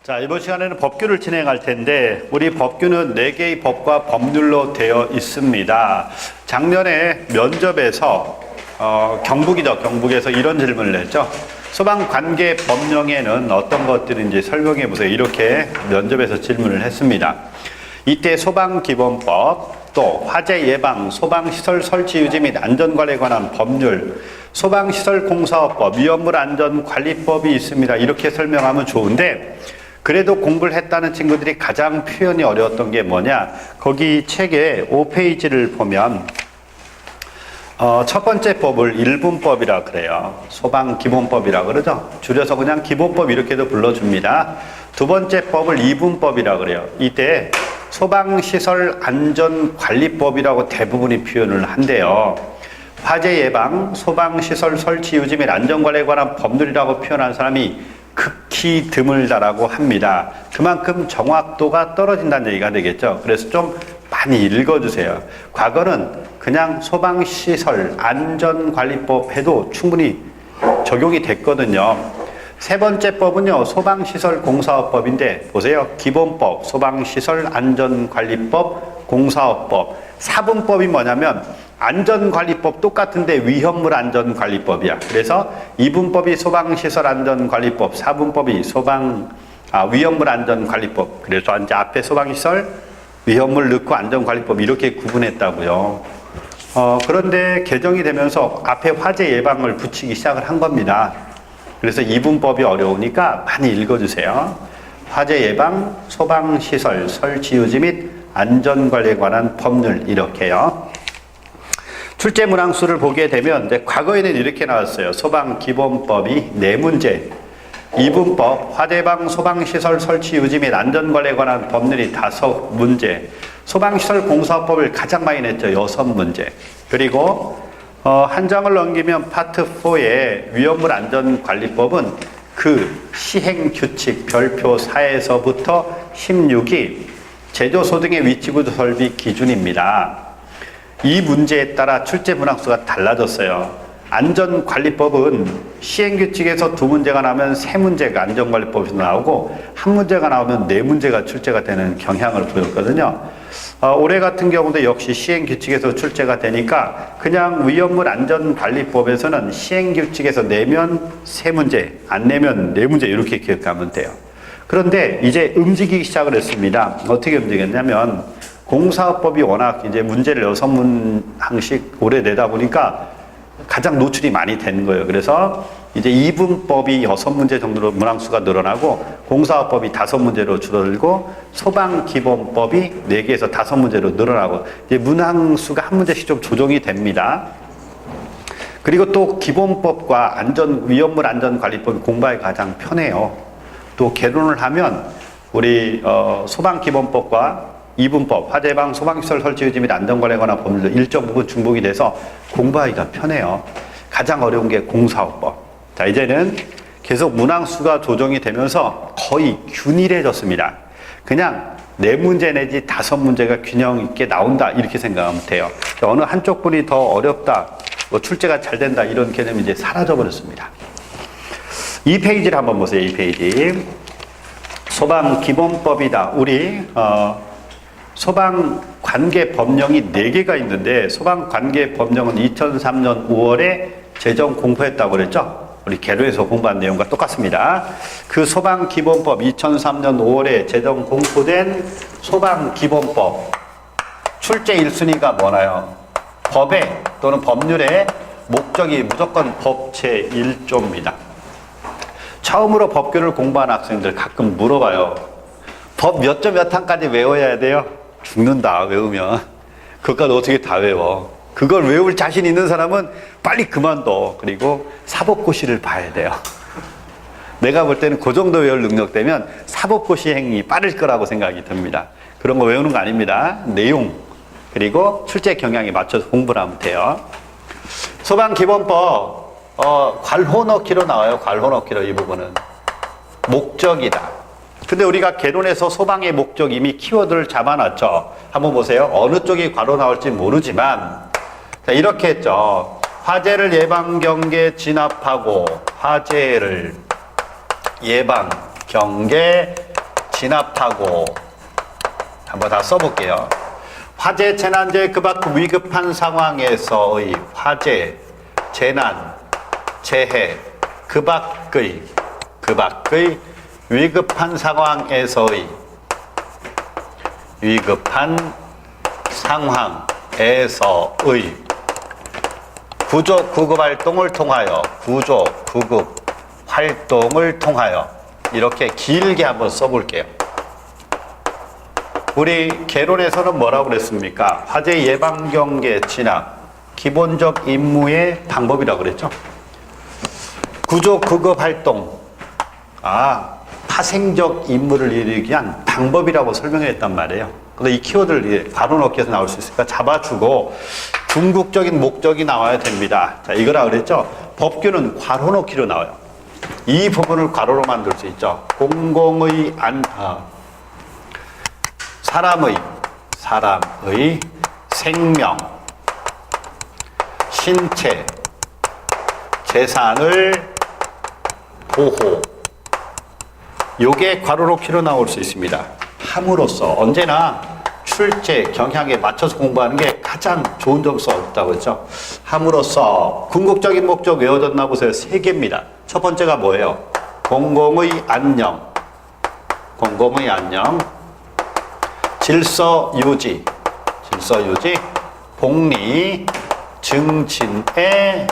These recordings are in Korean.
자, 이번 시간에는 법규를 진행할 텐데 우리 법규는 4개의 법과 법률로 되어 있습니다. 작년에 면접에서 경북에서 이런 질문을 했죠. 소방관계 법령에는 어떤 것들인지 설명해 보세요. 이렇게 면접에서 질문을 했습니다. 이때 소방기본법, 또 화재 예방, 소방시설 설치 유지 및 안전관리에 관한 법률, 소방시설 공사업법, 위험물 안전관리법이 있습니다. 이렇게 설명하면 좋은데 그래도 공부를 했다는 친구들이 가장 표현이 어려웠던 게 뭐냐, 거기 책의 5페이지를 보면 첫 번째 법을 1분법이라 그래요. 소방기본법이라 그러죠. 줄여서 그냥 기본법 이렇게도 불러줍니다. 두 번째 법을 2분법이라 그래요. 이때 소방시설 안전관리법이라고 대부분이 표현을 한대요. 화재 예방, 소방시설 설치 유지 및 안전관리에 관한 법률이라고 표현한 사람이 극히 드물다라고 합니다. 그만큼 정확도가 떨어진다는 얘기가 되겠죠. 그래서 좀 많이 읽어주세요. 과거는 그냥 소방시설 안전관리법 해도 충분히 적용이 됐거든요. 세 번째 법은요, 소방시설 공사업법인데 보세요. 기본법, 소방시설 안전관리법, 공사업법. 4분법이 뭐냐면 안전관리법 똑같은데 위험물 안전관리법이야. 그래서 2분법이 소방시설 안전관리법, 4분법이 위험물 안전관리법. 그래서 이제 앞에 소방시설, 위험물 넣고 안전관리법 이렇게 구분했다고요. 그런데 개정이 되면서 앞에 화재 예방을 붙이기 시작을 한 겁니다. 그래서 2분법이 어려우니까 많이 읽어주세요. 화재 예방, 소방시설 설치 유지 및 안전관리에 관한 법률 이렇게요. 출제 문항수를 보게 되면 과거에는 이렇게 나왔어요. 소방기본법이 4문제, 2분법 화재방 소방시설 설치 유지 및 안전관리에 관한 법률이 5문제, 소방시설 공사법을 가장 많이 냈죠. 6문제. 그리고 한 장을 넘기면 파트 4의 위험물 안전관리법은 그 시행규칙 별표 4에서부터 16이 제조소 등의 위치구조 설비 기준입니다. 이 문제에 따라 출제 문항수가 달라졌어요. 안전관리법은 시행규칙에서 2문제가 나오면 3문제가 안전관리법에서 나오고 1문제가 나오면 4문제가 출제가 되는 경향을 보였거든요. 올해 같은 경우도 역시 시행규칙에서 출제가 되니까 그냥 위험물 안전관리법에서는 시행규칙에서 내면 3문제, 안 내면 4문제 이렇게 기억하면 돼요. 그런데 이제 움직이기 시작을 했습니다. 어떻게 움직였냐면 공사업법이 워낙 이제 문제를 6문항씩 올해 내다 보니까 가장 노출이 많이 된 거예요. 그래서 이제 2분법이 6문제 정도로 문항수가 늘어나고 공사업법이 5문제로 줄어들고 소방기본법이 4개에서 5문제로 늘어나고 이제 문항수가 한 문제씩 좀 조정이 됩니다. 그리고 또 기본법과 위험물 안전관리법이 공부하기 가장 편해요. 또 개론을 하면 우리 소방기본법과 2분법, 화재방, 소방시설 설치 유지 및 안전관리에 관한 법률도 일정 부분 중복이 돼서 공부하기가 편해요. 가장 어려운 게 공사업법. 자, 이제는 계속 문항수가 조정이 되면서 거의 균일해졌습니다. 그냥 4문제 내지 5문제가 균형 있게 나온다 이렇게 생각하면 돼요. 어느 한쪽 분이 더 어렵다, 출제가 잘 된다 이런 개념이 이제 사라져 버렸습니다. 이 페이지를 한번 보세요. 이 페이지. 소방기본법이다. 우리 소방관계법령이 4개가 있는데 소방관계법령은 2003년 5월에 제정 공포했다고 그랬죠? 우리 개론에서 공부한 내용과 똑같습니다. 그 소방기본법 2003년 5월에 제정 공포된 소방기본법 출제 1순위가 뭐나요? 법에 또는 법률의 목적이 무조건 법제 1조입니다. 처음으로 법규를 공부한 학생들 가끔 물어봐요. 법 몇 점 몇 항까지 외워야 돼요? 죽는다 외우면. 그것까지 어떻게 다 외워? 그걸 외울 자신 있는 사람은 빨리 그만둬. 그리고 사법고시를 봐야 돼요. 내가 볼 때는 그 정도 외울 능력 되면 사법고시 행위 빠를 거라고 생각이 듭니다. 그런 거 외우는 거 아닙니다. 내용 그리고 출제 경향에 맞춰서 공부를 하면 돼요. 소방기본법 괄호 넣기로 나와요. 괄호 넣기로 이 부분은 목적이다. 근데 우리가 개론에서 소방의 목적 이미 키워드를 잡아놨죠. 한번 보세요. 어느 쪽이 괄호 나올지 모르지만 자, 이렇게 했죠. 화재를 예방, 경계, 진압하고 화재를 예방, 경계, 진압하고 한번 다 써볼게요. 화재, 재난재, 급박, 위급한 상황에서의 화재, 재난, 재해, 급박의 위급한 상황에서의 구조 구급 활동을 통하여 이렇게 길게 한번 써볼게요. 우리 개론에서는 뭐라고 그랬습니까? 화재 예방 경계 진압 기본적 임무의 방법이라고 그랬죠. 구조 구급 활동 파생적 임무를 이루기 위한 방법이라고 설명했단 말이에요. 근데 이 키워드를 괄호 넣기에서 나올 수 있으니까 잡아주고 궁극적인 목적이 나와야 됩니다. 자, 이거라 그랬죠. 법규는 괄호 넣기로 나와요. 이 부분을 괄호로 만들 수 있죠. 공공의 사람의 생명, 신체, 재산을 보호. 요게 괄호 넣기로 나올 수 있습니다. 함으로써 언제나 출제 경향에 맞춰서 공부하는 게 가장 좋은 점수가 없다고 했죠. 함으로써 궁극적인 목적 외워졌나 보세요. 3개입니다. 첫 번째가 뭐예요? 공공의 안녕, 질서 유지, 복리, 증진의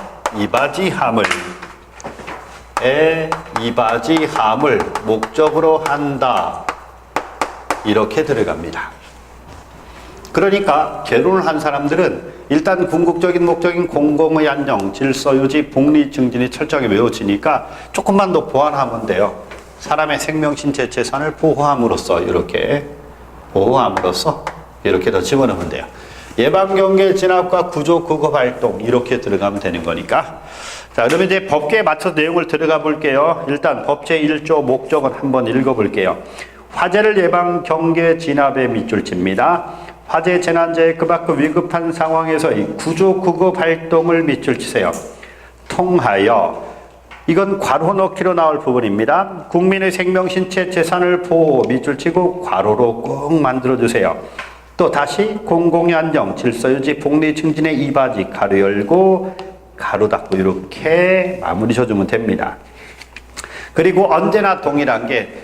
이바지함을 목적으로 한다. 이렇게 들어갑니다. 그러니까 개론을 한 사람들은 일단 궁극적인 목적인 공공의 안녕, 질서 유지, 복리, 증진이 철저하게 외워지니까 조금만 더 보완하면 돼요. 사람의 생명, 신체, 재산을 보호함으로써 이렇게 더 집어넣으면 돼요. 예방경계 진압과 구조 구급 활동 이렇게 들어가면 되는 거니까. 자, 그러면 이제 법계에 맞춰서 내용을 들어가 볼게요. 일단 법 제1조 목적은 한번 읽어볼게요. 화재를 예방 경계 진압의 밑줄칩니다. 화재, 재난재해, 급박, 위급한 상황에서의 구조 구급 활동을 밑줄치세요. 통하여, 이건 괄호 넣기로 나올 부분입니다. 국민의 생명, 신체, 재산을 보호 밑줄치고 괄호로 꼭 만들어주세요. 또 다시 공공의 안녕, 질서 유지, 복리, 증진의 이바지 가로 열고 가로 닫고 이렇게 마무리 줘주면 됩니다. 그리고 언제나 동일한 게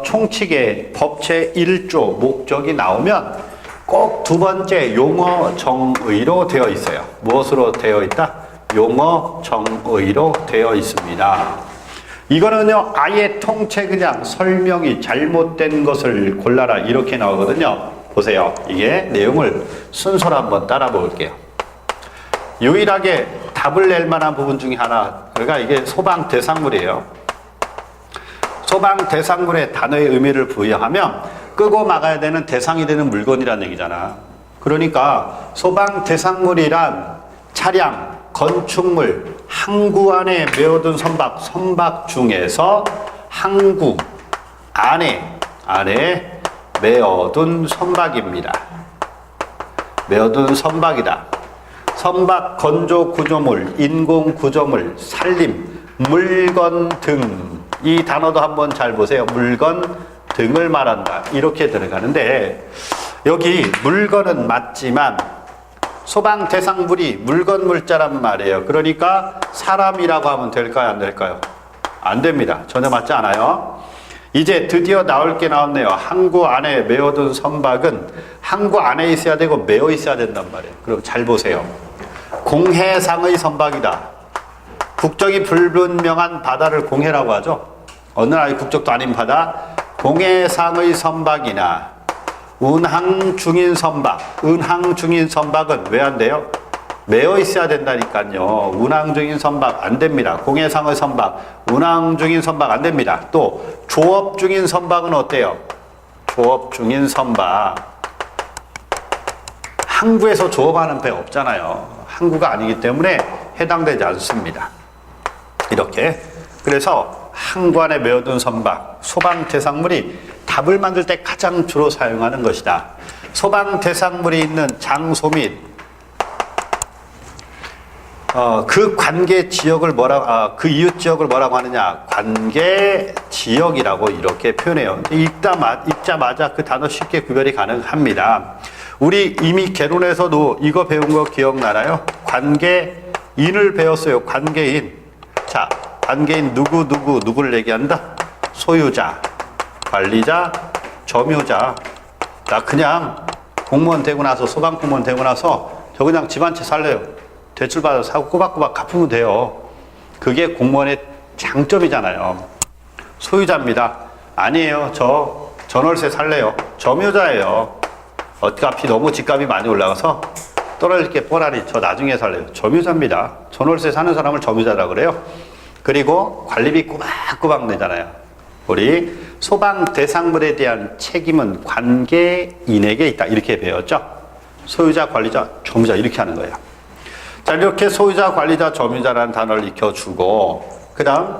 총칙에 법 제1조 목적이 나오면 꼭 두 번째 용어 정의로 되어 있어요. 무엇으로 되어 있다? 용어 정의로 되어 있습니다. 이거는요, 아예 통째 그냥 설명이 잘못된 것을 골라라 이렇게 나오거든요. 보세요. 이게 내용을 순서로 한번 따라 볼게요. 유일하게 답을 낼 만한 부분 중에 하나, 그러니까 이게 소방 대상물이에요. 소방 대상물의 단어의 의미를 부여하면 끄고 막아야 되는 대상이 되는 물건이라는 얘기잖아. 그러니까 소방 대상물이란 차량, 건축물, 항구 안에 메어둔 선박 중에서 항구 안에 메어둔 선박입니다. 메어둔 선박이다. 선박, 건조 구조물, 인공 구조물, 산림, 물건 등. 이 단어도 한번 잘 보세요. 물건 등을 말한다. 이렇게 들어가는데 여기 물건은 맞지만 소방 대상물이 물건 물자란 말이에요. 그러니까 사람이라고 하면 될까요? 안 될까요? 안 됩니다. 전혀 맞지 않아요. 이제 드디어 나올 게 나왔네요. 항구 안에 메어둔 선박은 항구 안에 있어야 되고 메어 있어야 된단 말이에요. 그럼 잘 보세요. 공해상의 선박이다. 국적이 불분명한 바다를 공해라고 하죠. 어느 나라의 국적도 아닌 바다. 공해상의 선박이나 운항 중인 선박. 운항 중인 선박은 왜 안 돼요? 메어 있어야 된다니까요. 운항 중인 선박 안 됩니다. 공해상의 선박, 운항 중인 선박 안 됩니다. 또 조업 중인 선박은 어때요? 조업 중인 선박. 항구에서 조업하는 배 없잖아요. 항구가 아니기 때문에 해당되지 않습니다. 이렇게. 그래서 항구 안에 메어둔 선박, 소방 대상물이 답을 만들 때 가장 주로 사용하는 것이다. 소방 대상물이 있는 장소 및 그 관계 지역을 그 이웃 지역을 뭐라고 하느냐? 관계 지역이라고 이렇게 표현해요. 읽자마자 그 단어 쉽게 구별이 가능합니다. 우리 이미 개론에서도 이거 배운 거 기억나나요? 관계인을 배웠어요. 관계인. 자, 관계인 누구를 얘기한다? 소유자, 관리자, 점유자. 나 그냥 공무원 되고 나서, 소방공무원 되고 나서 저 그냥 집 한 채 살래요. 대출받아서 사고 꼬박꼬박 갚으면 돼요. 그게 공무원의 장점이잖아요. 소유자입니다. 아니에요. 저 전월세 살래요. 점유자예요. 어차피 너무 집값이 많이 올라가서 떨어질 게 뻔하니 저 나중에 살래요. 점유자입니다. 전월세 사는 사람을 점유자라고 그래요. 그리고 관리비 꼬박꼬박 내잖아요. 우리 소방 대상물에 대한 책임은 관계인에게 있다. 이렇게 배웠죠. 소유자, 관리자, 점유자 이렇게 하는 거예요. 자, 이렇게 소유자, 관리자, 점유자라는 단어를 익혀주고, 그 다음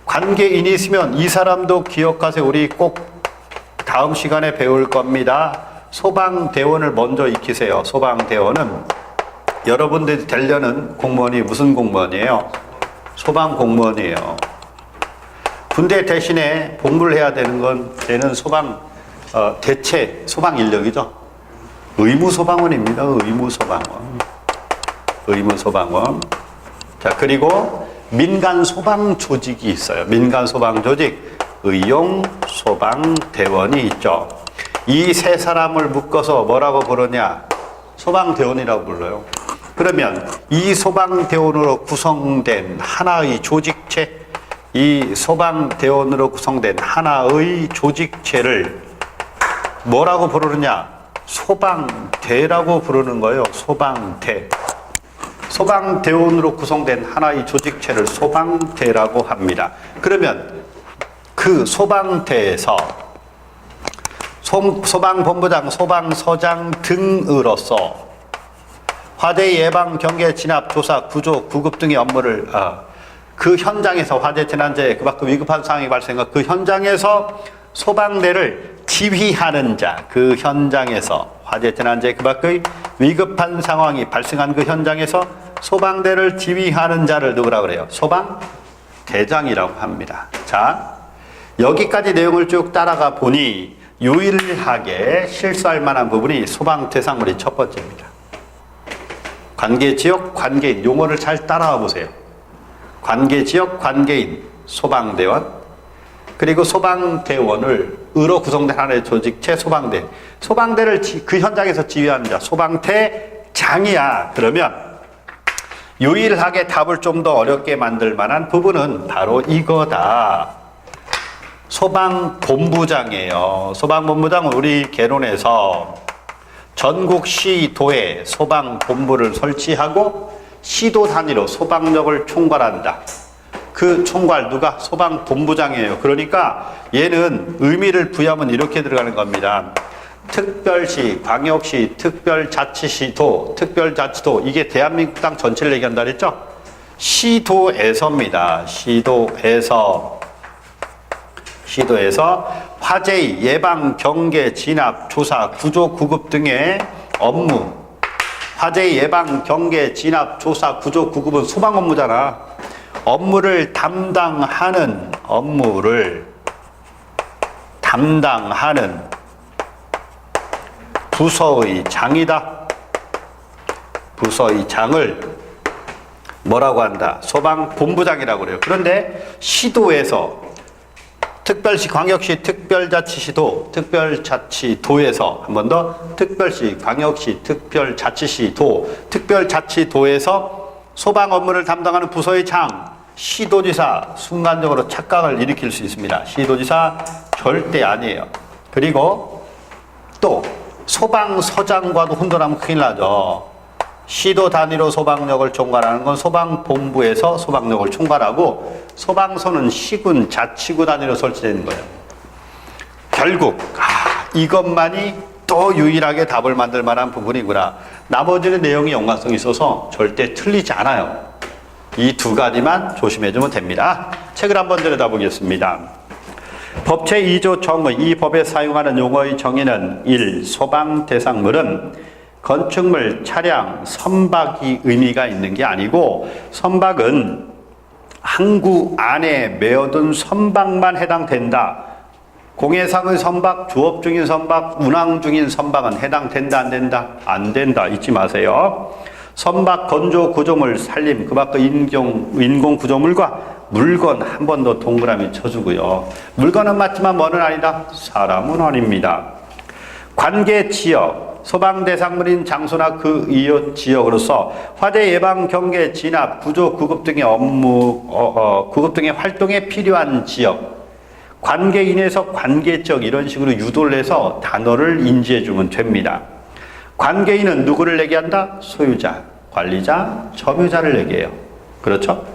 관계인이 있으면 이 사람도 기억하세요. 우리 꼭 다음 시간에 배울 겁니다. 소방대원을 먼저 익히세요. 소방대원은 여러분들이 되려는 공무원이 무슨 공무원이에요? 소방공무원이에요. 군대 대신에 복무를 해야 되는 건 얘는 대체 소방 인력이죠. 의무소방원입니다. 의무소방원. 자, 그리고 민간소방조직이 있어요. 민간소방조직, 의용소방대원이 있죠. 이 세 사람을 묶어서 뭐라고 부르냐? 소방대원이라고 불러요. 그러면 이 소방대원으로 구성된 하나의 조직체, 이 소방대원으로 구성된 하나의 조직체를 뭐라고 부르느냐? 소방대라고 부르는 거예요. 소방대. 소방대원으로 구성된 하나의 조직체를 소방대라고 합니다. 그러면 그 소방대에서 소방본부장, 소방서장 등으로서 화재 예방, 경계, 진압, 조사, 구조, 구급 등의 업무를 그 현장에서 화재, 재난재해, 그만큼 위급한 상황이 발생한 그 현장에서 소방대를 지휘하는 자, 그 현장에서 화재, 재난재해, 그만큼 위급한 상황이 발생한 그 현장에서 소방대를 지휘하는 자를 누구라고 그래요? 소방대장이라고 합니다. 자, 여기까지 내용을 쭉 따라가 보니 유일하게 실수할 만한 부분이 소방대상물이 첫 번째입니다. 관계지역, 관계인, 용어를 잘 따라와 보세요. 관계지역, 관계인, 소방대원, 그리고 소방대원을 으로 구성된 하나의 조직체 소방대. 소방대를 그 현장에서 지휘하는 자, 소방대장이야. 그러면 유일하게 답을 좀 더 어렵게 만들 만한 부분은 바로 이거다. 소방본부장이에요. 소방본부장은 우리 개론에서 전국 시도에 소방본부를 설치하고 시도 단위로 소방력을 총괄한다. 그 총괄 누가? 소방본부장이에요. 그러니까 얘는 의미를 부여하면 이렇게 들어가는 겁니다. 특별시, 광역시, 특별자치시도, 특별자치도, 이게 대한민국 땅 전체를 얘기한다 그랬죠? 시도에서입니다. 시도에서 화재 예방, 경계, 진압, 조사, 구조, 구급 등의 업무. 화재 예방, 경계, 진압, 조사, 구조, 구급은 소방 업무잖아. 업무를 담당하는 부서의 장이다. 부서의 장을 뭐라고 한다? 소방본부장이라고 그래요. 그런데 시도에서 특별시, 광역시, 특별자치시도, 특별자치도에서 한 번 더 특별시, 광역시, 특별자치시도, 특별자치도에서 소방 업무를 담당하는 부서의 장, 시도지사 순간적으로 착각을 일으킬 수 있습니다. 시도지사 절대 아니에요. 그리고 또 소방서장과도 혼돈하면 큰일 나죠. 시도 단위로 소방력을 총괄하는 건 소방본부에서 소방력을 총괄하고 소방서는 시군, 자치구 단위로 설치되는 거예요. 결국 이것만이 또 유일하게 답을 만들 만한 부분이구나. 나머지는 내용이 연관성이 있어서 절대 틀리지 않아요. 이 두 가지만 조심해주면 됩니다. 책을 한번 들여다보겠습니다. 법 제2조 정의, 이 법에 사용하는 용어의 정의는 1. 소방 대상물은 건축물, 차량, 선박이 의미가 있는 게 아니고 선박은 항구 안에 메어둔 선박만 해당된다. 공해상의 선박, 조업 중인 선박, 운항 중인 선박은 해당된다, 안 된다? 안 된다. 잊지 마세요. 선박 건조 구조물 살림, 그 밖의 인공 구조물과 물건 한 번 더 동그라미 쳐주고요. 물건은 맞지만 뭐는 아니다? 사람은 아닙니다. 관계 지역, 소방 대상물인 장소나 그 이웃 지역으로서 화재 예방, 경계, 진압, 구조, 구급 등의 구급 등의 활동에 필요한 지역, 관계인에서 관계적 이런 식으로 유도를 해서 단어를 인지해주면 됩니다. 관계인은 누구를 얘기한다? 소유자, 관리자, 점유자를 얘기해요. 그렇죠?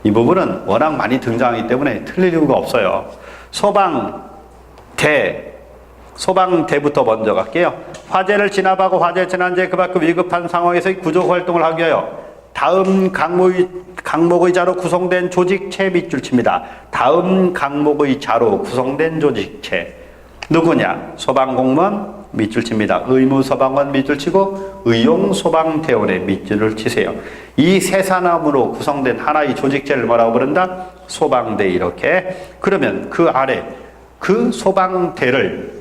이 부분은 워낙 많이 등장하기 때문에 틀릴 이유가 없어요. 소방대부터 먼저 갈게요. 화재를 진압하고 화재 재난재 그 밖의 위급한 상황에서의 구조 활동을 하기 위하여 다음 강목의 자로 구성된 조직체 밑줄 칩니다. 다음 강목의 자로 구성된 조직체. 누구냐? 소방공무원 밑줄 칩니다. 의무소방관 밑줄 치고 의용소방대원의 밑줄을 치세요. 이 세 사람으로 구성된 하나의 조직체를 뭐라고 부른다? 소방대. 이렇게. 그러면 그 아래 그 소방대를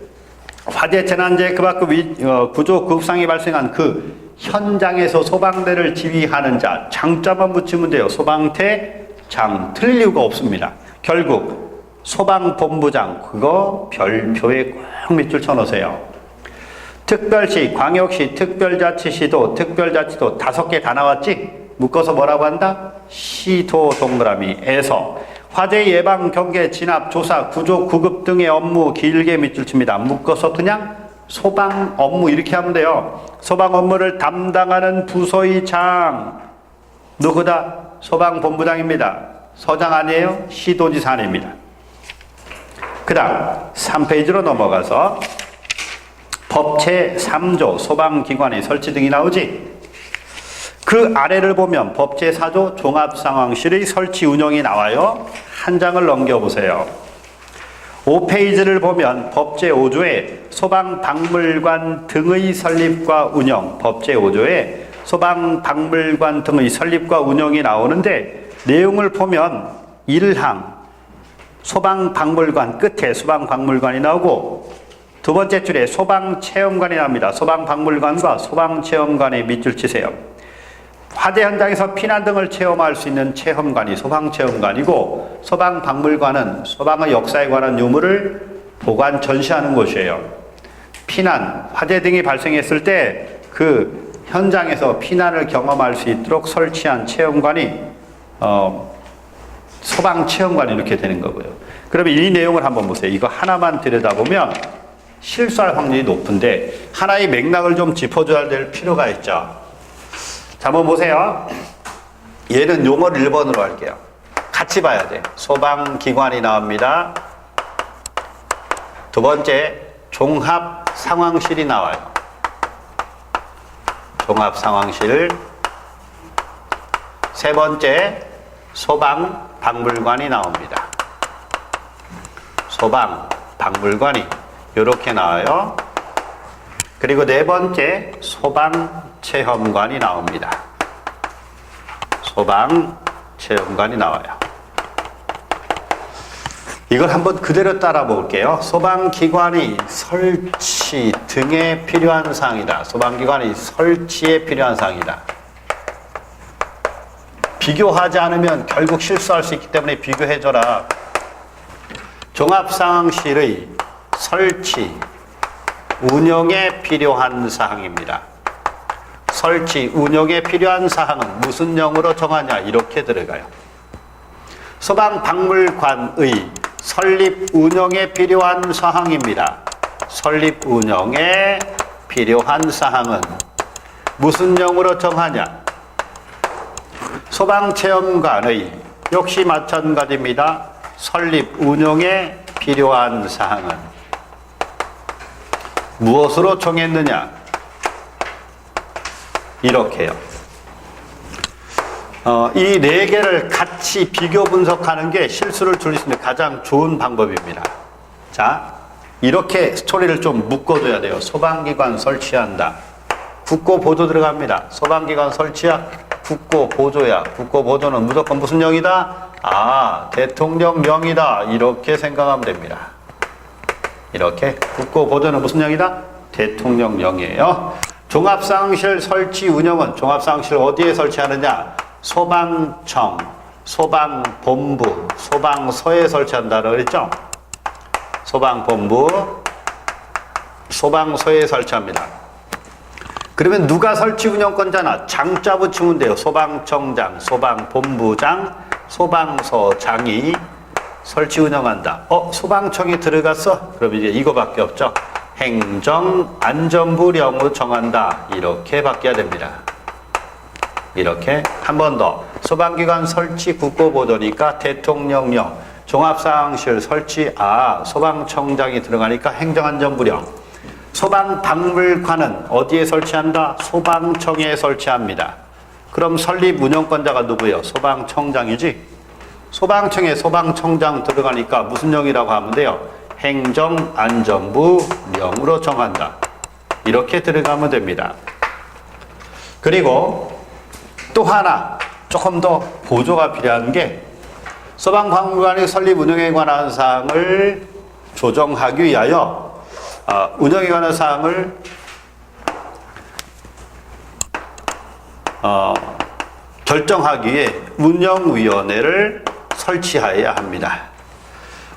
화재 재난재 그 밖의 구조 구급상이 발생한 그 현장에서 소방대를 지휘하는 자, 장자만 붙이면 돼요. 소방대장. 틀릴 이유가 없습니다. 결국 소방본부장, 그거 별표에 꼭 밑줄 쳐놓으세요. 특별시, 광역시, 특별자치시도, 특별자치도 5개 다 나왔지? 묶어서 뭐라고 한다? 시도 동그라미에서 화재 예방, 경계, 진압, 조사, 구조, 구급 등의 업무 길게 밑줄 칩니다. 묶어서 그냥 소방 업무 이렇게 하면 돼요. 소방 업무를 담당하는 부서의 장. 누구다? 소방본부장입니다. 서장 아니에요? 시도지사 아닙니다. 그 다음 3페이지로 넘어가서 법 제3조 소방기관의 설치 등이 나오지? 그 아래를 보면 법 제4조 종합상황실의 설치 운영이 나와요. 한 장을 넘겨보세요. 5페이지를 보면 법 제5조에 소방박물관 등의 설립과 운영, 법 제5조에 소방박물관 등의 설립과 운영이 나오는데 내용을 보면 1항 소방박물관 끝에 소방박물관이 나오고 두 번째 줄에 소방체험관이 나옵니다. 소방박물관과 소방체험관에 밑줄 치세요. 화재 현장에서 피난 등을 체험할 수 있는 체험관이 소방체험관이고 소방박물관은 소방의 역사에 관한 유물을 보관, 전시하는 곳이에요. 피난, 화재 등이 발생했을 때 그 현장에서 피난을 경험할 수 있도록 설치한 체험관이 소방체험관이 이렇게 되는 거고요. 그러면 이 내용을 한번 보세요. 이거 하나만 들여다보면 실수할 확률이 높은데 하나의 맥락을 좀 짚어줘야 될 필요가 있죠. 자, 한번 보세요. 얘는 용어를 1번으로 할게요. 같이 봐야 돼. 소방기관이 나옵니다. 두 번째, 종합상황실이 나와요. 종합상황실. 세 번째, 소방박물관이 나옵니다. 소방박물관이 이렇게 나와요. 그리고 네 번째, 소방체험관이 나옵니다. 소방체험관이 나와요. 이걸 한번 그대로 따라 볼게요. 소방기관이 설치 등에 필요한 사항이다. 소방기관이 설치에 필요한 사항이다. 비교하지 않으면 결국 실수할 수 있기 때문에 비교해줘라. 종합상황실의 설치, 운영에 필요한 사항입니다. 설치, 운영에 필요한 사항은 무슨 영으로 정하냐? 이렇게 들어가요. 소방박물관의 설립, 운영에 필요한 사항입니다. 설립, 운영에 필요한 사항은 무슨 영으로 정하냐? 소방체험관의 역시 마찬가지입니다. 설립, 운영에 필요한 사항은 무엇으로 정했느냐? 이렇게요. 이 네 개를 같이 비교 분석하는 게 실수를 줄일 수 있는 가장 좋은 방법입니다. 자, 이렇게 스토리를 좀 묶어줘야 돼요. 소방기관 설치한다. 국고보조 들어갑니다. 소방기관 설치야, 국고보조야. 국고보조는 무조건 무슨 령이다? 아, 대통령령이다. 이렇게 생각하면 됩니다. 이렇게 국고보조는 무슨 령이다? 대통령령이에요. 종합상황실 설치 운영은 종합상황실 어디에 설치하느냐? 소방청, 소방본부, 소방서에 설치한다고 그랬죠? 소방본부, 소방서에 설치합니다. 그러면 누가 설치 운영권자나 장자 붙이면 돼요. 소방청장, 소방본부장, 소방서장이 설치 운영한다. 소방청이 들어갔어? 그럼 이제 이거밖에 없죠. 행정안전부령으로 정한다. 이렇게 바뀌어야 됩니다. 이렇게 한 번 더. 소방기관 설치 국고보조니까 대통령령, 종합상황실 설치 소방청장이 들어가니까 행정안전부령. 소방박물관은 어디에 설치한다? 소방청에 설치합니다. 그럼 설립 운영권자가 누구예요? 소방청장이지? 소방청에 소방청장 들어가니까 무슨 령이라고 하면 돼요? 행정안전부령으로 정한다. 이렇게 들어가면 됩니다. 그리고 또 하나 조금 더 보조가 필요한 게 소방박물관의 설립 운영에 관한 사항을 조정하기 위하여 운영에 관한 사항을 결정하기 위해 운영위원회를 설치하여야 합니다.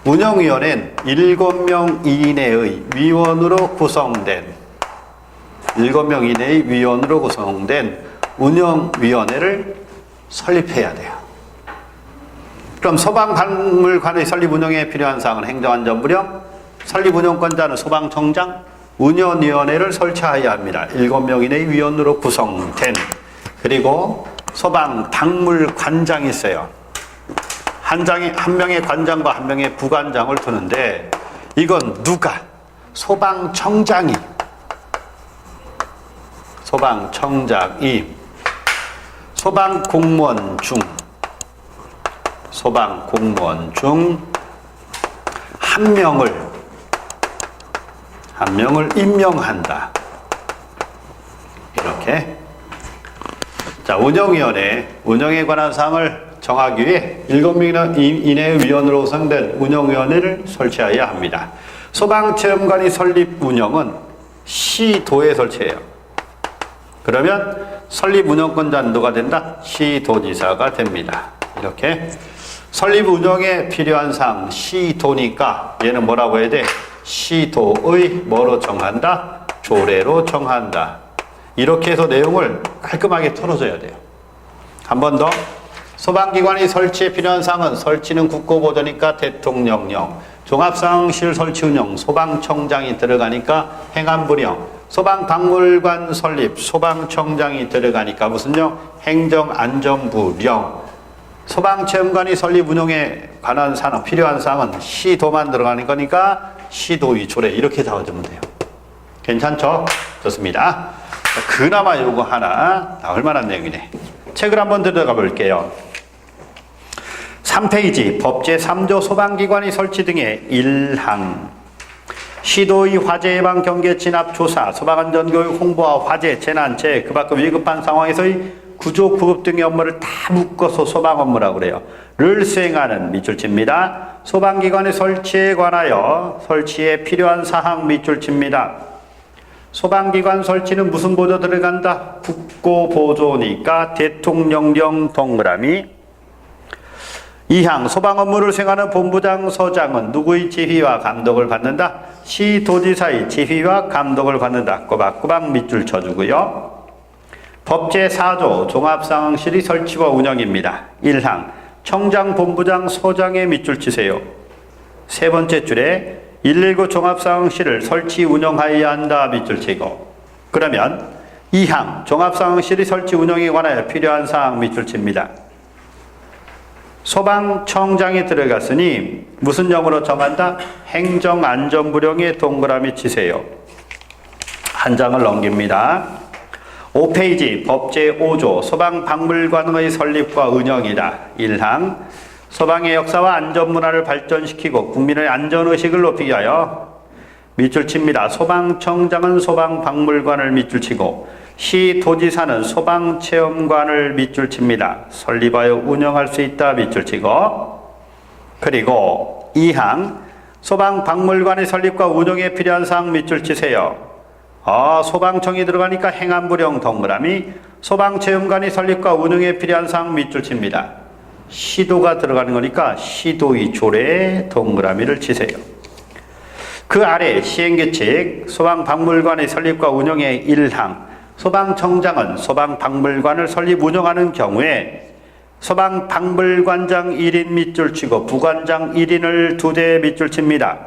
운영위원회는 7명 이내의 위원으로 구성된 7명 이내의 위원으로 구성된 운영위원회를 설립해야 돼요. 그럼 소방박물관의 설립 운영에 필요한 사항은 행정안전부령, 설립 운영권자는 소방청장, 운영위원회를 설치하여야 합니다. 7명 이내의 위원으로 구성된. 그리고 소방박물관장이 있어요. 한 명의 관장과 한 명의 부관장을 두는데 이건 누가? 소방청장이 소방공무원 중 한 명을 임명한다. 이렇게. 자, 운영에 관한 사항을 정하기 위해 7명 이내의 위원으로 구성된 운영위원회를 설치해야 합니다. 소방체험관의 설립 운영은 시도에 설치해요. 그러면 설립 운영권자는 누가 된다? 시도지사가 됩니다. 이렇게 설립 운영에 필요한 사항 시도니까 얘는 뭐라고 해야 돼? 시도의 뭐로 정한다? 조례로 정한다. 이렇게 해서 내용을 깔끔하게 털어줘야 돼요. 한 번 더. 소방기관의 설치에 필요한 사항은 설치는 국고보조니까 대통령령, 종합상황실 설치 운영 소방청장이 들어가니까 행안부령, 소방박물관 설립 소방청장이 들어가니까 무슨령? 행정안전부령, 소방체험관의 설립 운영에 관한 사항 필요한 사항은 시도만 들어가는 거니까 시도의 조례. 이렇게 잡아주면 돼요. 괜찮죠? 좋습니다. 그나마 요거 하나 나올 만한 내용이네. 책을 한번 들어가 볼게요. 3페이지 법제 3조 소방기관의 설치 등의 1항 시도의 화재 예방 경계 진압 조사 소방안전교육 홍보와 화재 재난체 그 밖의 위급한 상황에서의 구조 구급 등의 업무를 다 묶어서 소방 업무라고 그래요. 를 수행하는 밑줄칩니다. 소방기관의 설치에 관하여 설치에 필요한 사항 밑줄칩니다. 소방기관 설치는 무슨 보조 들어간다? 국고보조니까 대통령령 동그라미. 2항 소방 업무를 수행하는 본부장 서장은 누구의 지휘와 감독을 받는다? 시도지사의 지휘와 감독을 받는다. 꼬박꼬박 밑줄 쳐주고요. 법제 4조 종합상황실의 설치와 운영입니다. 1항 청장, 본부장, 서장에 밑줄 치세요. 세 번째 줄에 119 종합상황실을 설치 운영하여야 한다 밑줄 치고, 그러면 2항 종합상황실의 설치 운영에 관하여 필요한 사항 밑줄 칩니다. 소방청장이 들어갔으니 무슨 령으로 정한다? 행정안전부령에 동그라미 치세요. 한 장을 넘깁니다. 5페이지 법제 5조 소방박물관의 설립과 운영이다. 1항 소방의 역사와 안전문화를 발전시키고 국민의 안전의식을 높이기 위하여 밑줄 칩니다. 소방청장은 소방박물관을 밑줄 치고 시도지사는 소방체험관을 밑줄 칩니다. 설립하여 운영할 수 있다 밑줄 치고, 그리고 2항 소방박물관의 설립과 운영에 필요한 사항 밑줄 치세요. 소방청이 들어가니까 행안부령 동그라미, 소방체험관의 설립과 운영에 필요한 사항 밑줄 칩니다. 시도가 들어가는 거니까 시도의 조례에 동그라미를 치세요. 그 아래 시행규칙 소방박물관의 설립과 운영의 1항 소방청장은 소방박물관을 설립 운영하는 경우에 소방박물관장 1인 밑줄 치고 부관장 1인을 2대 밑줄 칩니다.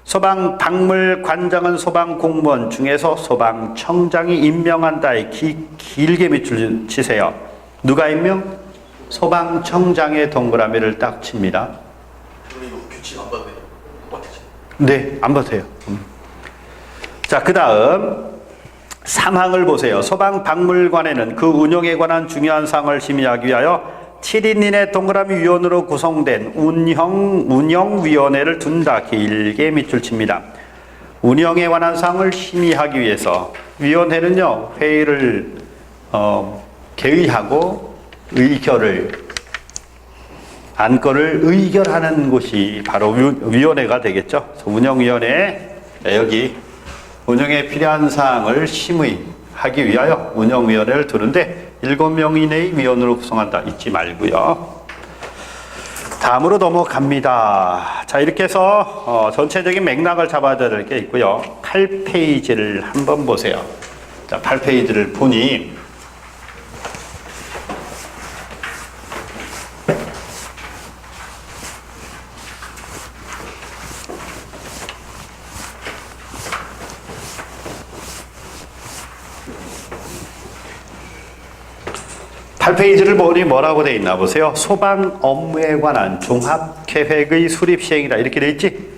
소방박물관장은 소방공무원 중에서 소방청장이 임명한다에 길게 밑줄 치세요. 누가 임명? 소방청장의 동그라미를 딱 칩니다. 이거 규칙 안 봐도 돼요? 똑같지? 네, 안 봐도 돼요. 자, 그 다음 3항을 보세요. 소방박물관에는 그 운영에 관한 중요한 사항을 심의하기 위하여 7인 이내 동그라미 위원으로 구성된 운영위원회를 둔다. 길게 밑줄 칩니다. 운영에 관한 사항을 심의하기 위해서 위원회는요, 회의를 개의하고 안건을 의결하는 곳이 바로 위원회가 되겠죠. 운영위원회, 여기 운영에 필요한 사항을 심의하기 위하여 운영위원회를 두는데 7명 이내의 위원으로 구성한다. 잊지 말고요. 다음으로 넘어갑니다. 자, 이렇게 해서 전체적인 맥락을 잡아야 될 게 있고요. 8페이지를 한번 보세요. 자, 8페이지를 보니 8페이지를 보니 뭐라고 되어 있나 보세요. 소방 업무에 관한 종합계획의 수립 시행이다. 이렇게 되어 있지?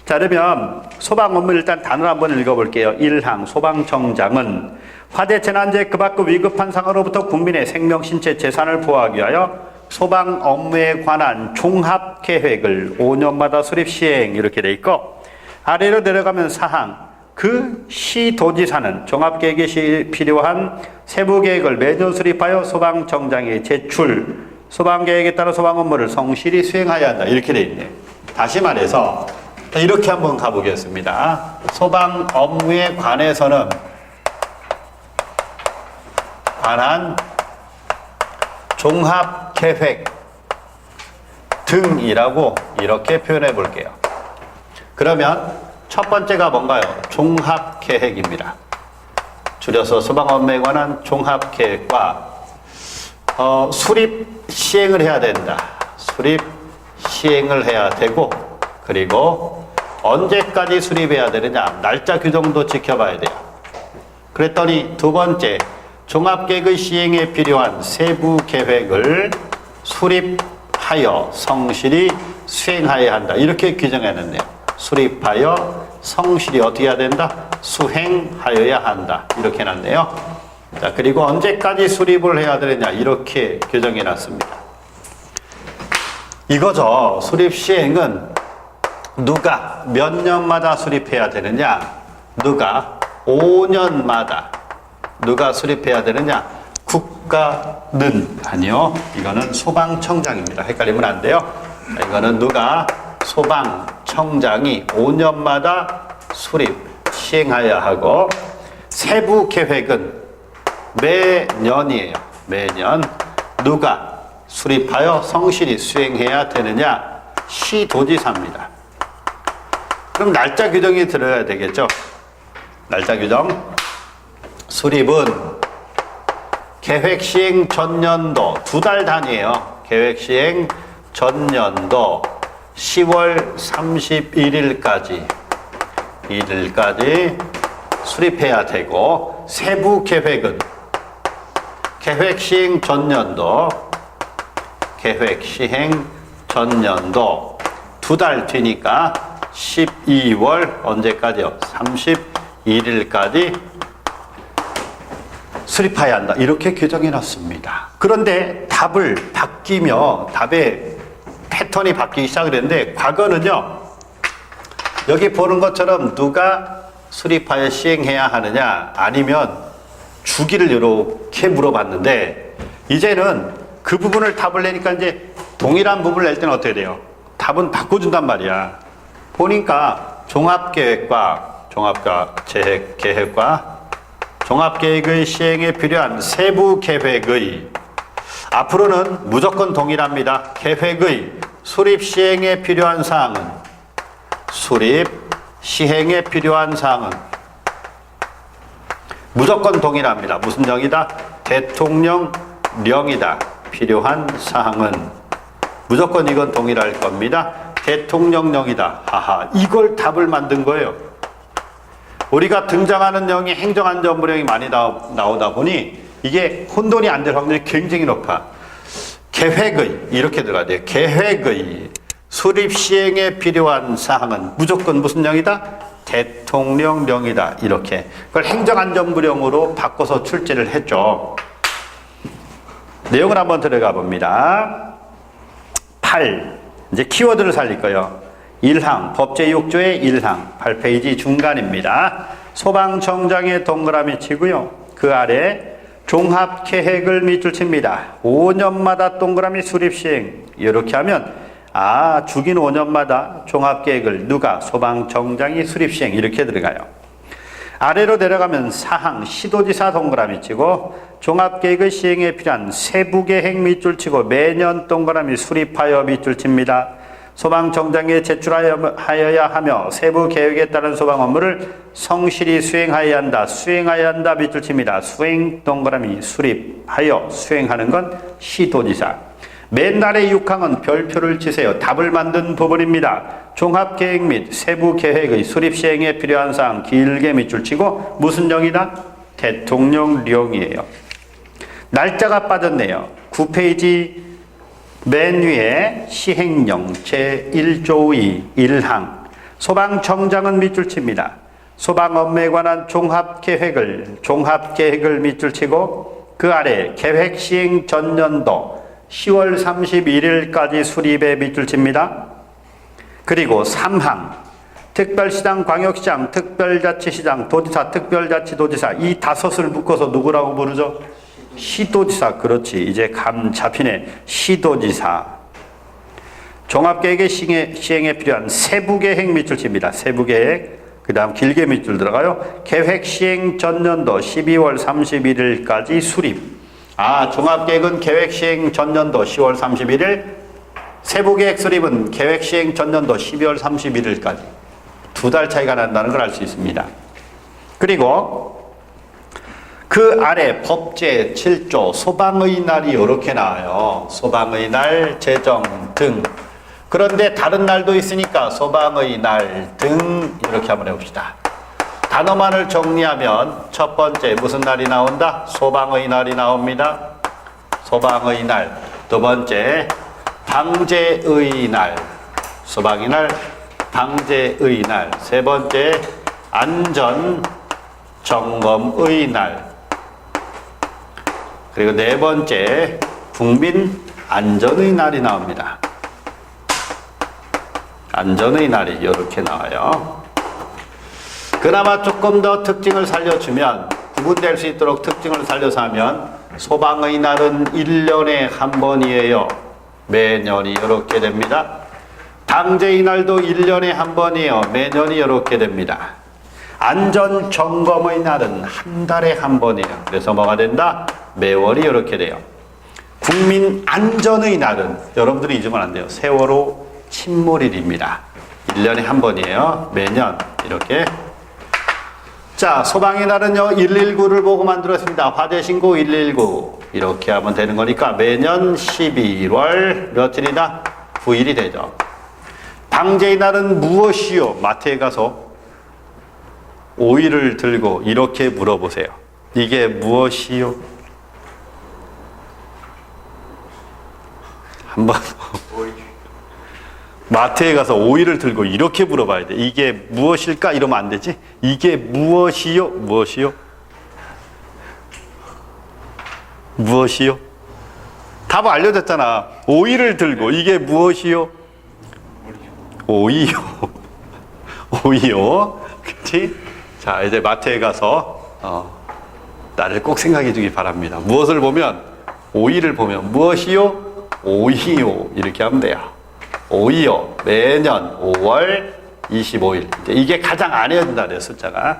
자, 그러면 소방 업무 일단 단어를 한번 읽어볼게요. 1항 소방청장은 화재 재난재 그 밖의 위급한 상황으로부터 국민의 생명, 신체, 재산을 보호하기 위하여 소방 업무에 관한 종합계획을 5년마다 수립 시행 이렇게 되어 있고, 아래로 내려가면 4항 그 시도지사는 종합계획이 필요한 세부계획을 매년 수립하여 소방청장에 제출, 소방계획에 따라 소방 업무를 성실히 수행하여야 한다. 이렇게 되어 있네요. 다시 말해서 이렇게 한번 가보겠습니다. 소방 업무에 관해서는 관한 종합계획 등이라고 이렇게 표현해 볼게요. 그러면 첫 번째가 뭔가요? 종합계획입니다. 줄여서 소방업무에 관한 종합계획과 수립 시행을 해야 된다. 수립 시행을 해야 되고, 그리고 언제까지 수립해야 되느냐, 날짜 규정도 지켜봐야 돼요. 그랬더니 두 번째, 종합계획의 시행에 필요한 세부 계획을 수립하여 성실히 수행하여야 한다. 이렇게 규정해놨네요. 수립하여 성실히 어떻게 해야 된다? 수행하여야 한다. 이렇게 해놨네요. 자, 그리고 언제까지 수립을 해야 되느냐, 이렇게 규정해 놨습니다. 이거죠. 수립 시행은 누가 몇 년마다 수립해야 되느냐, 누가 5년마다 누가 수립해야 되느냐, 국가는 아니요, 이거는 소방청장입니다. 헷갈리면 안 돼요. 이거는 누가 소방청장이 5년마다 수립 시행하여야 하고, 세부 계획은 매년이에요. 매년 누가 수립하여 성실히 수행해야 되느냐, 시도지사입니다. 그럼 날짜 규정이 들어야 되겠죠. 날짜 규정. 수립은 계획 시행 전년도 2달 단위예요. 계획 시행 전년도 10월 31일까지 수립해야 되고, 세부 계획은 계획 시행 전년도 2달 뒤니까 12월 언제까지요? 31일까지 수립해야 한다. 이렇게 규정해 놨습니다. 그런데 답을 바뀌며 답의 패턴이 바뀌기 시작을 했는데, 과거는요, 여기 보는 것처럼 누가 수립하여 시행해야 하느냐, 아니면 주기를 이렇게 물어봤는데 이제는 그 부분을 답을 내니까 이제 동일한 부분을 낼 때는 어떻게 돼요? 답은 바꿔준단 말이야. 보니까 종합계획과 종합계획의 시행에 필요한 세부 계획의 앞으로는 무조건 동일합니다. 계획의 수립 시행에 필요한 사항은 수립 시행에 필요한 사항은 무조건 동일합니다. 무슨 령이다? 대통령령이다. 필요한 사항은 무조건 이건 동일할 겁니다. 대통령령이다. 하하, 이걸 답을 만든 거예요. 우리가 등장하는 령이 행정안전부령이 많이 나오다 보니 이게 혼돈이 안 될 확률이 굉장히 높아. 계획의 이렇게 들어가야 돼요. 계획의 수립 시행에 필요한 사항은 무조건 무슨 령이다? 대통령령이다. 이렇게 그걸 행정안전부령으로 바꿔서 출제를 했죠. 내용을 한번 들어가 봅니다. 8. 이제 키워드를 살릴 거예요. 1항 법제 6조의 1항 8페이지 중간입니다. 소방청장의 동그라미 치고요. 그 아래 종합계획을 밑줄 칩니다. 5년마다 동그라미 수립시행 이렇게 하면 주긴 5년마다 종합계획을 누가? 소방청장이 수립시행 이렇게 들어가요. 아래로 내려가면 4항 시도지사 동그라미 치고 종합계획의 시행에 필요한 세부계획 밑줄 치고 매년 동그라미 수립하여 밑줄 칩니다. 소방청장에 제출하여야 하며 세부 계획에 따른 소방 업무를 성실히 수행하여야 한다 밑줄 칩니다. 수행 동그라미 수립하여 수행하는 건 시도지사. 맨날의 6항은 별표를 치세요. 답을 만든 부분입니다. 종합계획 및 세부 계획의 수립 시행에 필요한 사항 길게 밑줄 치고 무슨 령이다? 대통령령이에요. 날짜가 빠졌네요. 9페이지 맨 위에 시행령 제1조의 1항 소방청장은 밑줄 칩니다. 소방 업무에 관한 종합계획을 밑줄 치고 그 아래 계획 시행 전년도 10월 31일까지 수립에 밑줄 칩니다. 그리고 3항 특별시장, 광역시장, 특별자치시장, 도지사, 특별자치도지사 이 5을 묶어서 누구라고 부르죠? 시도지사. 그렇지. 이제 감 잡히네. 시도지사. 종합계획의 시행에 필요한 세부계획 밑줄 칩니다. 세부계획. 그 다음 길게 밑줄 들어가요. 계획 시행 전년도 12월 31일까지 수립. 종합계획은 계획 시행 전년도 10월 31일, 세부계획 수립은 계획 시행 전년도 12월 31일까지. 2달 차이가 난다는 걸 알 수 있습니다. 그리고 그 아래 법제 7조 소방의 날이 이렇게 나와요. 소방의 날 제정 등. 그런데 다른 날도 있으니까 소방의 날 등 이렇게 한번 해봅시다. 단어만을 정리하면 첫 번째 무슨 날이 나온다? 소방의 날이 나옵니다. 소방의 날. 두 번째 방제의 날. 소방의 날, 방제의 날. 세 번째 안전 점검의 날. 그리고 네 번째 국민 안전의 날이 나옵니다. 안전의 날이 이렇게 나와요. 그나마 조금 더 특징을 살려주면 구분될 수 있도록 특징을 살려서 하면 소방의 날은 1년에 한 번이에요. 매년이 이렇게 됩니다. 방제의 날도 1년에 한 번이에요. 매년이 이렇게 됩니다. 안전점검의 날은 한 달에 한 번이에요. 그래서 뭐가 된다? 매월이 이렇게 돼요. 국민 안전의 날은 여러분들이 잊으면 안 돼요. 세월호 침몰일입니다. 1년에 한 번이에요. 매년 이렇게. 자, 소방의 날은요 119를 보고 만들었습니다. 화재신고 119 이렇게 하면 되는 거니까 매년 11월 며칠이다? 9일이 되죠. 방제의 날은 무엇이요? 마트에 가서 오이를 들고 이렇게 물어보세요. 이게 무엇이요? 한번 마트에 가서 오이를 들고 이렇게 물어봐야 돼. 이게 무엇일까? 이러면 안 되지. 이게 무엇이요? 무엇이요? 무엇이요? 답 알려줬잖아. 오이를 들고 이게 무엇이요? 오이요. 오이요. 그치? 자, 이제 마트에 가서 나를 꼭 생각해 주기 바랍니다. 무엇을 보면? 오이를 보면 무엇이요? 오이요. 이렇게 하면 돼요. 오이요. 매년 5월 25일. 이게 가장 안 헤어진다 그래요, 숫자가.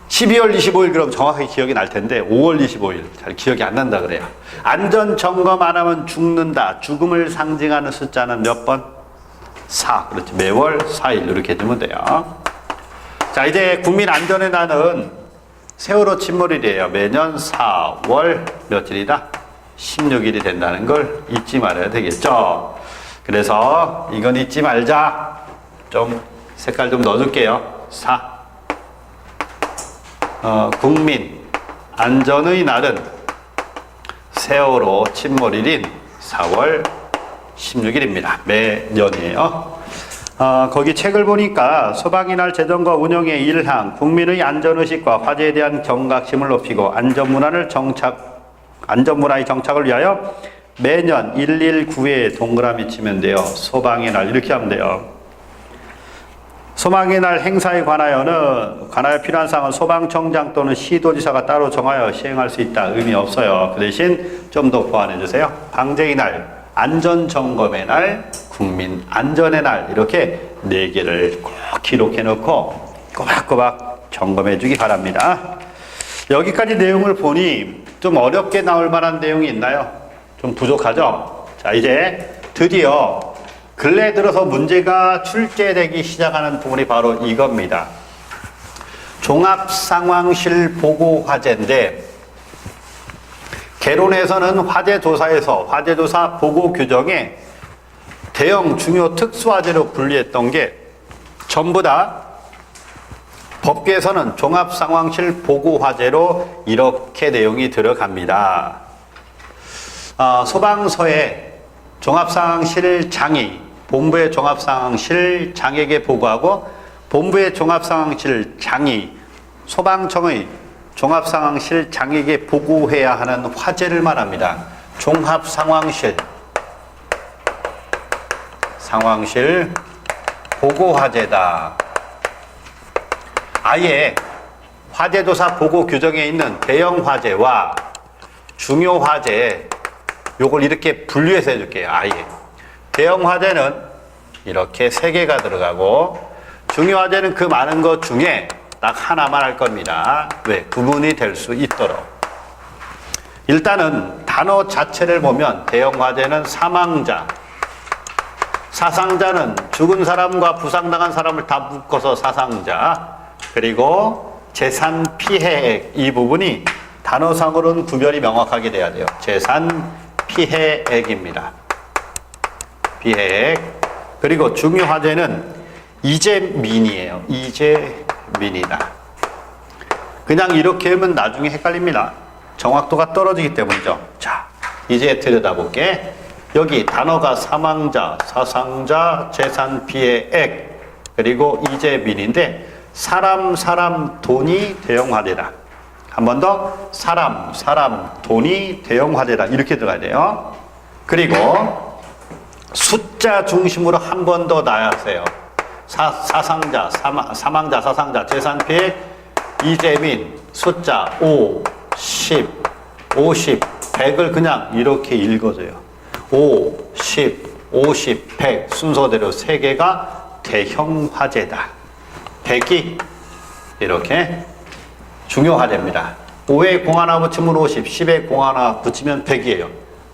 12월 25일 그럼 정확하게 기억이 날 텐데 5월 25일 잘 기억이 안 난다 그래요. 안전 점검 안 하면 죽는다. 죽음을 상징하는 숫자는 몇 번? 4. 그렇죠. 매월 4일 이렇게 해주면 돼요. 자, 이제 국민 안전의 날은 세월호 침몰일이에요. 매년 4월 며칠이다? 16일이 된다는 걸 잊지 말아야 되겠죠. 그래서 이건 잊지 말자. 좀 색깔 좀 넣어줄게요. 4. 국민 안전의 날은 세월호 침몰일인 4월 16일입니다. 매년이에요. 거기 책을 보니까 소방이날 제정과 운영의 일항, 국민의 안전의식과 화재에 대한 경각심을 높이고 안전문화의 정착을 위하여 매년 119에 동그라미 치면 돼요. 소방의 날 이렇게 하면 돼요. 소방의 날 행사에 관하여 필요한 사항은 소방청장 또는 시도지사가 따로 정하여 시행할 수 있다. 의미 없어요. 그 대신 좀 더 보완해 주세요. 방제의 날, 안전점검의 날, 국민 안전의 날 이렇게 4개를 꼭 기록해 놓고 꼬박꼬박 점검해 주기 바랍니다. 여기까지 내용을 보니 좀 어렵게 나올 만한 내용이 있나요? 좀 부족하죠? 자, 이제 드디어 근래 들어서 문제가 출제되기 시작하는 부분이 바로 이겁니다. 종합상황실 보고 화재인데 개론에서는 화재조사에서 화재조사 보고 규정에 대형 중요 특수화재로 분리했던 게 전부 다 법규에서는 종합상황실 보고 화재로 이렇게 내용이 들어갑니다. 소방서에 종합상황실 장이 본부의 종합상황실 장에게 보고하고 본부의 종합상황실 장이 소방청의 종합상황실 장에게 보고해야 하는 화재를 말합니다. 종합상황실 보고화재다. 아예 화재조사 보고 규정에 있는 대형 화재와 중요 화재 요걸 이렇게 분류해서 해줄게요. 아예 대형 화재는 이렇게 3개가 들어가고 중요 화재는 그 많은 것 중에 딱 하나만 할 겁니다. 왜? 구분이 될 수 있도록. 일단은 단어 자체를 보면 대형 화재는 사망자, 사상자는 죽은 사람과 부상당한 사람을 다 묶어서 사상자, 그리고 재산 피해액 이 부분이 단어상으로는 구별이 명확하게 돼야 돼요. 재산 피해액입니다. 피해액. 그리고 중요 화재는 이재민이에요. 이재민이다. 그냥 이렇게 하면 나중에 헷갈립니다. 정확도가 떨어지기 때문이죠. 자, 이제 들여다볼게. 여기 단어가 사망자, 사상자, 재산 피해액, 그리고 이재민인데 사람, 돈이 대형 화재다. 한 번 더 사람, 돈이 대형 화재다. 이렇게 들어가야 돼요. 그리고 숫자 중심으로 한 번 더 나야 하세요. 사상자, 사망자, 사상자, 재산 피해, 이재민, 숫자 5, 10, 50, 100을 그냥 이렇게 읽어줘요. 5, 10, 50, 100 순서대로 3개가 대형 화재다. 100이 이렇게 중요 화재입니다. 5에 공 하나 붙이면 50, 10에 공 하나 붙이면 100이에요.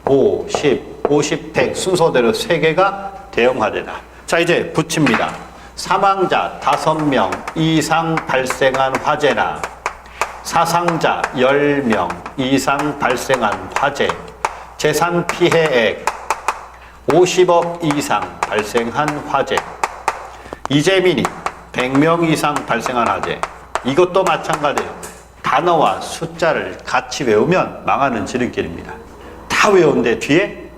5, 10, 50, 100 순서대로 3개가 대형 화재다. 자, 이제 붙입니다. 사망자 5명 이상 발생한 화재나 사상자 10명 이상 발생한 화재, 재산 피해액 50억 이상 발생한 화재, 이재민이 100명 이상 발생한 화재. 이것도 마찬가지예요. 단어와 숫자를 같이 외우면 망하는 지름길입니다. 다 외우는데 뒤에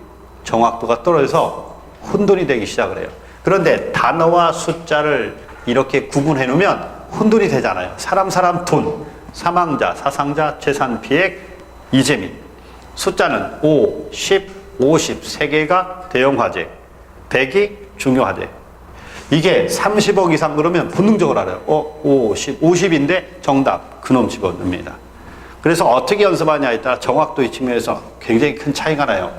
정확도가 떨어져서 혼돈이 되기 시작을 해요. 그런데 단어와 숫자를 이렇게 구분해 놓으면 혼돈이 되잖아요. 사람, 돈, 사망자, 사상자, 재산 피해액, 이재민. 숫자는 5, 10, 50 3개가 대형 화재, 100이 중요 화재. 이게 30억 이상 그러면 본능적으로 알아요. 50인데 정답 그놈 집어넣습니다. 그래서 어떻게 연습하냐에 따라 정확도의 측면에서 굉장히 큰 차이가 나요.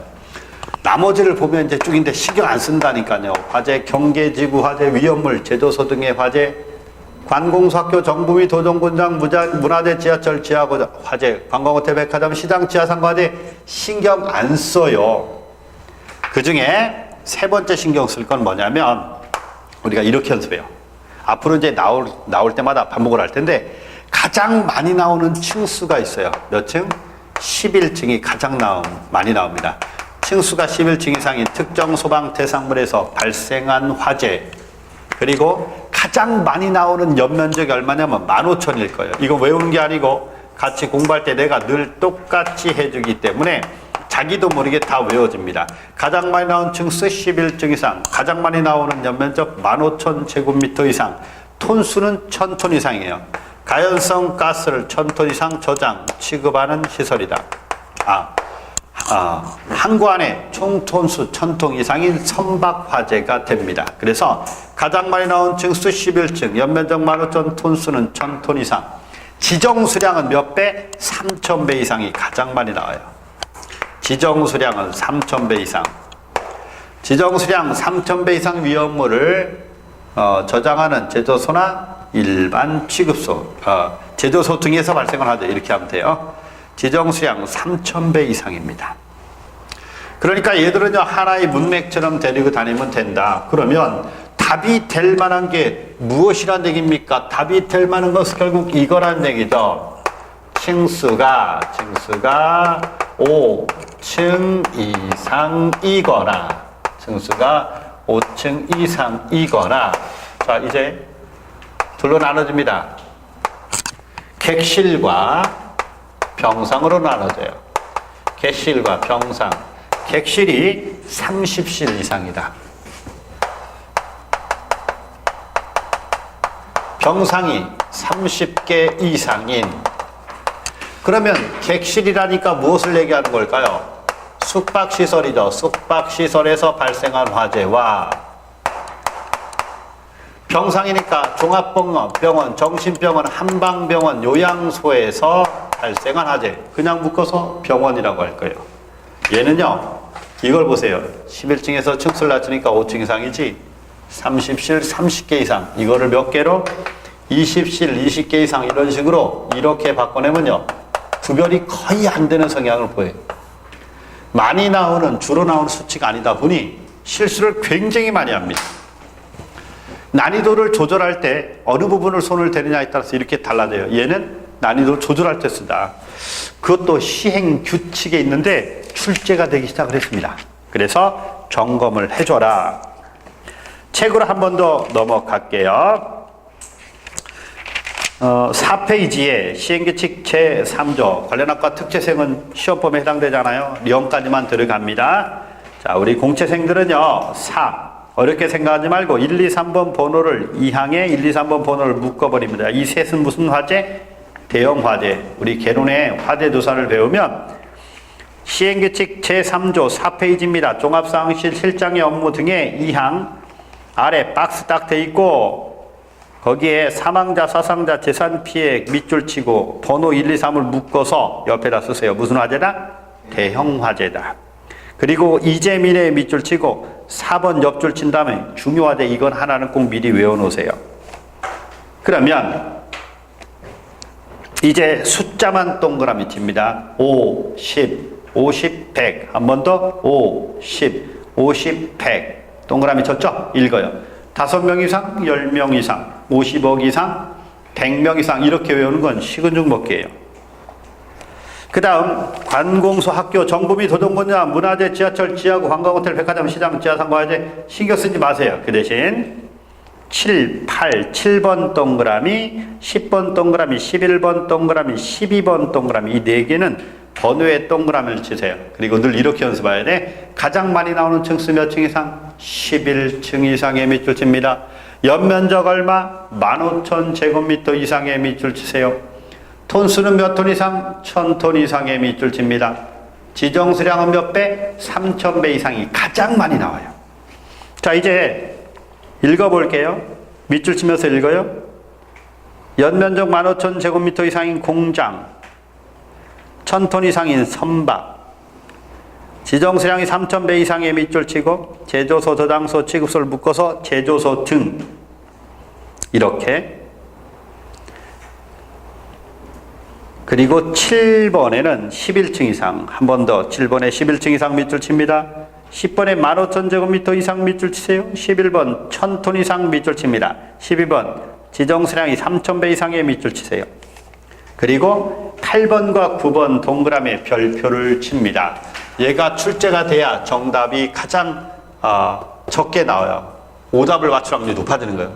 나머지를 보면 이제 쭉인데 신경 안 쓴다니까요. 화재, 경계지구 화재, 위험물, 제조소 등의 화재, 관공서학교, 정부 및 도정군장, 문화재, 지하철, 지하고 화재, 관광호텔, 백화점, 시장, 지하상가 화재 신경 안 써요. 그 중에 세 번째 신경 쓸 건 뭐냐면 우리가 이렇게 연습해요. 앞으로 이제 나올 때마다 반복을 할 텐데 가장 많이 나오는 층수가 있어요. 몇 층? 11층이 가장 많이 나옵니다. 층수가 11층 이상인 특정 소방 대상물에서 발생한 화재, 그리고 가장 많이 나오는 연면적이 얼마냐면 15,000일 거예요. 이거 외우는 게 아니고 같이 공부할 때 내가 늘 똑같이 해주기 때문에 자기도 모르게 다 외워집니다. 가장 많이 나오는 층수 11층 이상, 가장 많이 나오는 연면적 15,000제곱미터 이상, 톤수는 1000톤 이상이에요. 가연성 가스를 1000톤 이상 저장, 취급하는 시설이다. 항구 안에 총 톤수 1000톤 이상인 선박 화재가 됩니다. 그래서 가장 많이 나온 층수 11층, 연면적 15,000, 톤수는 1000톤 이상. 지정 수량은 몇 배? 3000배 이상이 가장 많이 나와요. 지정 수량은 3000배 이상. 지정 수량 3000배 이상 위험물을 저장하는 제조소나 일반 취급소, 제조소 등에서 발생을 하죠. 이렇게 하면 돼요. 지정 수량 3000배 이상입니다. 그러니까 얘들은요, 하나의 문맥처럼 데리고 다니면 된다. 그러면 답이 될 만한 게 무엇이란 얘기입니까? 답이 될 만한 것은 결국 이거란 얘기죠. 층수가 5층 이상이거나, 층수가 5층 이상이거나. 자, 이제 둘로 나눠집니다. 객실과 병상으로 나눠져요. 객실과 병상. 객실이 30실 이상이다. 병상이 30개 이상인. 그러면 객실이라니까 무엇을 얘기하는 걸까요? 숙박시설이죠. 숙박시설에서 발생한 화재와, 병상이니까 종합병원, 정신병원, 한방병원, 요양소에서 발생한 화재. 그냥 묶어서 병원이라고 할 거예요. 얘는요, 이걸 보세요. 11층에서 층수를 낮추니까 5층 이상이지. 30실 30개 이상. 이거를 몇 개로? 20실 20개 이상. 이런 식으로 이렇게 바꿔내면요, 구별이 거의 안 되는 성향을 보여요. 많이 나오는, 주로 나오는 수치가 아니다 보니 실수를 굉장히 많이 합니다. 난이도를 조절할 때 어느 부분을 손을 대느냐에 따라서 이렇게 달라져요. 얘는 난이도를 조절할 때 쓰다. 그것도 시행 규칙에 있는데 출제가 되기 시작을 했습니다. 그래서 점검을 해줘라. 책으로 한 번 더 넘어갈게요. 4페이지에 시행규칙 제3조 관련학과 특채생은 시험범에 해당되잖아요. 령까지만 들어갑니다. 자, 우리 공채생들은요, 어렵게 생각하지 말고 1, 2, 3번 번호를 2항에 1, 2, 3번 번호를 묶어버립니다. 이 셋은 무슨 화재? 대형 화재. 우리 개론의 화재 조사를 배우면 시행규칙 제3조 4페이지입니다. 종합상황실 실장의 업무 등의 2항 아래 박스 딱 돼 있고 거기에 사망자, 사상자, 재산 피해 밑줄 치고 번호 1, 2, 3을 묶어서 옆에다 쓰세요. 무슨 화재다? 대형 화재다. 그리고 이재 미래에 밑줄 치고 4번 옆줄 친 다음에 중요하대. 이건 하나는 꼭 미리 외워놓으세요. 그러면 이제 숫자만 동그라미 칩니다. 5, 10, 50, 100. 한 번 더. 5, 10, 50, 100. 동그라미 쳤죠? 읽어요. 5명 이상, 10명 이상, 50억 이상, 100명 이상. 이렇게 외우는 건 식은 죽 먹기예요. 그 다음 관공서, 학교, 정부 및 도정군장, 문화재, 지하철, 지하구, 관광호텔, 백화점, 시장, 지하상가화재 신경 쓰지 마세요. 그 대신 7, 8, 7번 동그라미, 10번 동그라미, 11번 동그라미, 12번 동그라미, 이 4개는 번호에 동그라미를 치세요. 그리고 늘 이렇게 연습해야 돼. 가장 많이 나오는 층수 몇 층 이상? 11층 이상의 밑줄 칩니다. 연면적 얼마? 15,000제곱미터 이상의 밑줄 치세요. 톤수는 몇 톤 이상? 1000톤 이상의 밑줄 칩니다. 지정수량은 몇 배? 3000배 이상이 가장 많이 나와요. 자, 이제 읽어볼게요. 밑줄 치면서 읽어요. 연면적 15,000제곱미터 이상인 공장, 1000톤 이상인 선박, 지정수량이 3000배 이상의 밑줄 치고 제조소, 저장소, 취급소를 묶어서 제조소 등 이렇게. 그리고 7번에는 11층 이상, 한 번 더 7번에 11층 이상 밑줄 칩니다. 10번에 15,000제곱미터 이상 밑줄 치세요. 11번 1000톤 이상 밑줄 칩니다. 12번 지정수량이 3000배 이상의 밑줄 치세요. 그리고 8번과 9번 동그라미 별표를 칩니다. 얘가 출제가 돼야 정답이 가장 적게 나와요. 오답을 맞출 확률이 높아지는 거예요.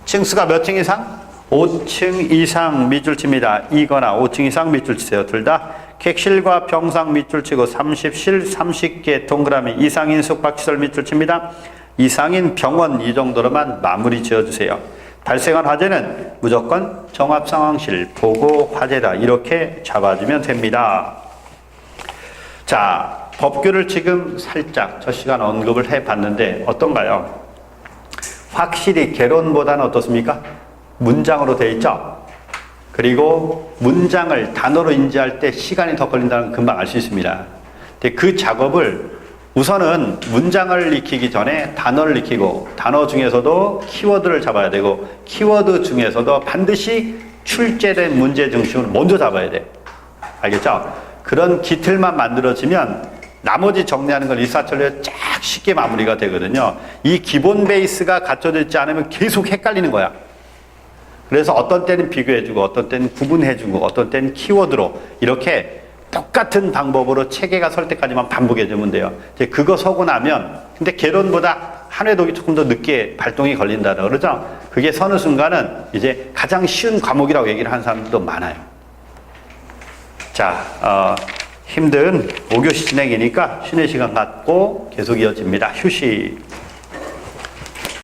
층수가 몇 층 이상? 5층 이상 밑줄 칩니다. 이거나 5층 이상 밑줄 치세요. 둘 다 객실과 병상 밑줄 치고 30실 30개 동그라미 이상인 숙박시설 밑줄 칩니다. 이상인 병원 이 정도로만 마무리 지어주세요. 발생한 화재는 무조건 종합상황실 보고 화재다 이렇게 잡아주면 됩니다. 자, 법규를 지금 살짝 저 시간 언급을 해봤는데 어떤가요? 확실히 개론보다는 어떻습니까? 문장으로 되어 있죠? 그리고 문장을 단어로 인지할 때 시간이 더 걸린다는 걸 금방 알 수 있습니다. 근데 그 작업을 우선은 문장을 익히기 전에 단어를 익히고 단어 중에서도 키워드를 잡아야 되고 키워드 중에서도 반드시 출제된 문제 중심을 먼저 잡아야 돼. 알겠죠? 그런 기틀만 만들어지면 나머지 정리하는 건 일사천리로 쫙 쉽게 마무리가 되거든요. 이 기본 베이스가 갖춰져 있지 않으면 계속 헷갈리는 거야. 그래서 어떤 때는 비교해주고 어떤 때는 구분해주고 어떤 때는 키워드로 이렇게 똑같은 방법으로 체계가 설 때까지만 반복해주면 돼요. 이제 그거 서고 나면 근데 개론보다 한 회독이 조금 더 늦게 발동이 걸린다 그러죠. 그게 서는 순간은 이제 가장 쉬운 과목이라고 얘기를 하는 사람들도 많아요. 자, 힘든 5교시 진행이니까 쉬는 시간 갖고 계속 이어집니다. 휴식.